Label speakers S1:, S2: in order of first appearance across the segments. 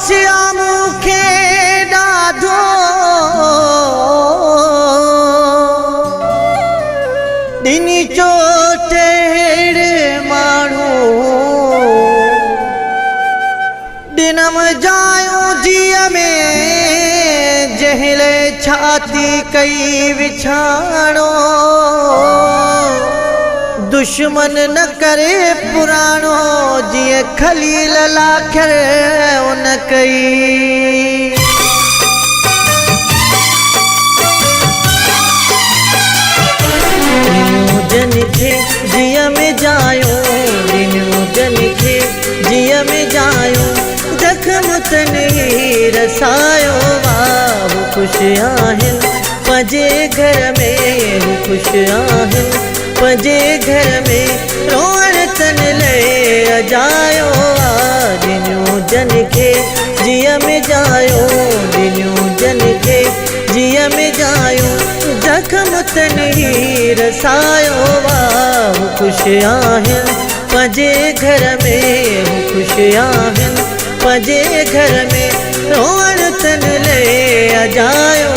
S1: सिया मूंखे ॾाढो ॾिनी चोट अहिड़े माण्हू ॾिनम जायूं जीअ में जहिले छाती कई विछाणो दुश्मन न करे पुराणो जीअं खलील लाखर उन कई जन खे जीअ में जायूं ॾिनियूं जन खे जीअ में जायूं जख्म तन रसायो वाह ख़ुशि आहिनि पंहिंजे घर में ख़ुशि आहिनि पंहिंजे घर में रोअण तन ले अजायो ॾिनियूं जन खे जीअ में जायूं ॾिनियूं जन खे जीअ में जायूं जख्म तन रसायो वाह ख़ुशि आहिनि पंहिंजे घर में ख़ुशि आहिनि पंहिंजे घर में रोअण तन ले अजायो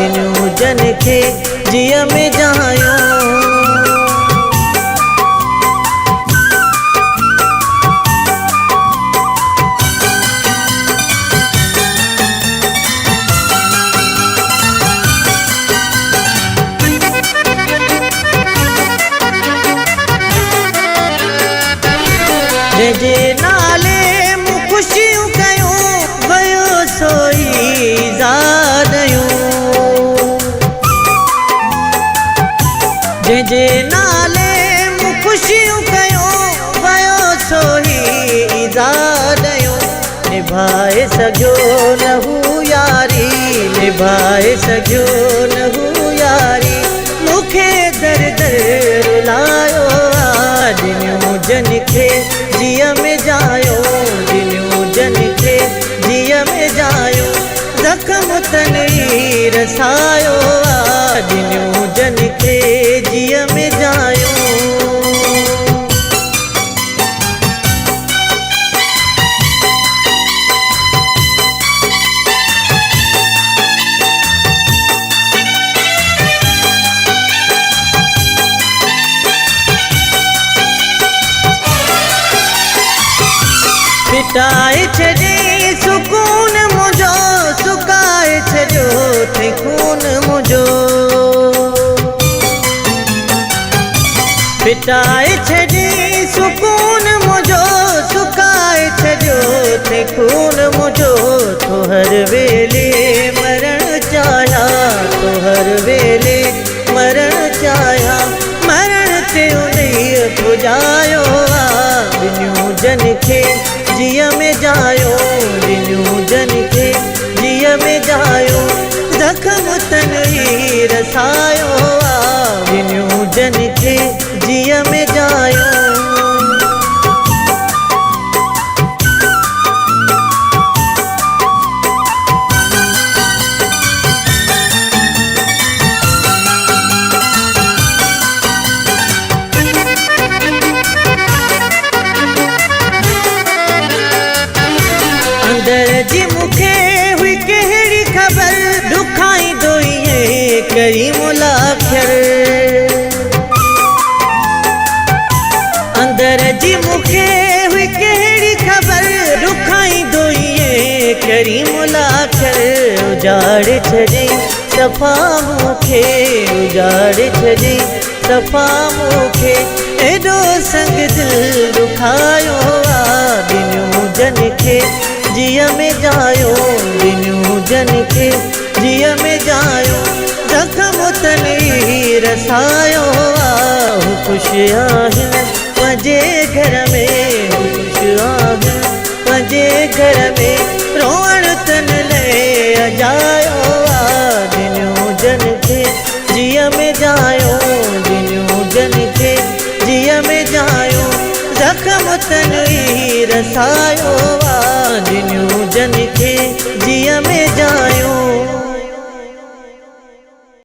S1: ॾिनियूं जन खे जीअ में जायूं जे नाले मूं ख़ुशियूं कयूं वयो सोई ज़ादयूं जे नाले मूं ख़ुशियूं कयूं वयो सोई ज़ादयूं निभाए सघियो न हू यारी निभाए सघियो न हू यारी मूंखे दर दर रुलायो ॾिनियूं जन खे जीअ में जायूं ॾिनियूं जन खे जीअ में जायूं ज़ख्म तन रसायो ॾिनियूं जन खे जीअ में जायूं मिटाए छॾी सुकून मुंहिंजो सुकाए छॾियो अथई खून मुंहिंजो मिटाए छॾी सुकून मुंहिंजो सुकाए छॾियो अथई खून मुंहिंजो तो हर वेले मरण चाहियां तो हर वेले मरण चाहियां मरण ते उन्हीअ पुॼायो ॾिनियूं जन खे जीअ में जायूं ॾिनियूं जन खे जीअ में जायूं ज़ख्म तन रसायो ॾिनियूं जन खे जीअ में जायूं जी मूंखे हुई कहिड़ी ख़बर ॾुखाईंदो ईअं करीम लाखर अंदर जी मूंखे हुई कहिड़ी ख़बर ॾुखाईंदो ईअं करीम लाखर उजाड़े छॾी सफ़ा मूंखे उजाड़े छॾी सफ़ा मूंखे एॾो संग दिलि दुखायो ॾिनियूं जन खे जीअ में जायूं ॾिनियूं जन खे जीअ में जायूं ज़ख्म तन रसायो ख़ुशि आहिनि पंहिंजे घर में ख़ुशि आहिनि पंहिंजे घर में रोअण तन ले अजायो ॾिनियूं जन खे जीअ में जायूं ॾिनियूं जन खे जीअ में जायूं ज़ख्म तन रसायो ॾिनियूं जन खे जीअ में जायूं